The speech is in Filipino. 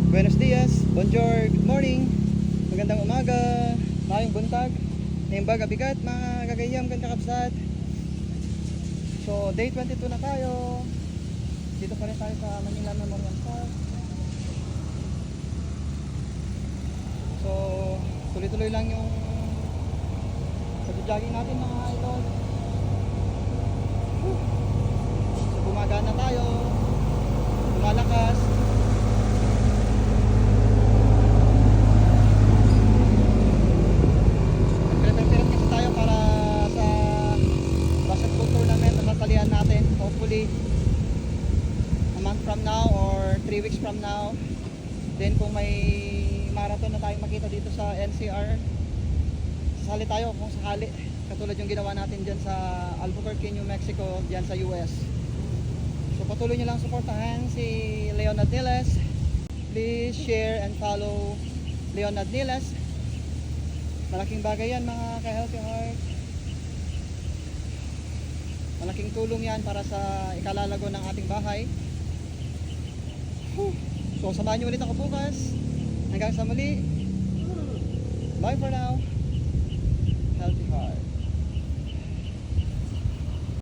Buenos dias, bonjour, good morning, magandang umaga, mayong buntag, naimbag abigat mga kagayam kan kakabsat. So day 22 na tayo. Dito pa rin tayo sa Manila Memorial Park. So tuloy-tuloy lang yung pag-jogging natin mga idol. So gumagana tayo, lumalakas. Prepare kasi tayo para sa basketball tournament na sasalihan natin. Hopefully a month from now or 3 weeks from now. Then kung may marathon na tayong makita dito sa NCR, sasali tayo kung sakali, katulad yung ginawa natin dyan sa Albuquerque, New Mexico, dyan sa US. So patuloy nyo lang suportahan si Leonard Niles. Please share and follow Leonard Niles. Malaking bagay yan mga ka-Healthy Heart. Malaking tulong yan para sa ikalalago ng ating bahay. So samahan nyo ulit ako bukas. Hanggang sa muli. Bye for now. Healthy Heart.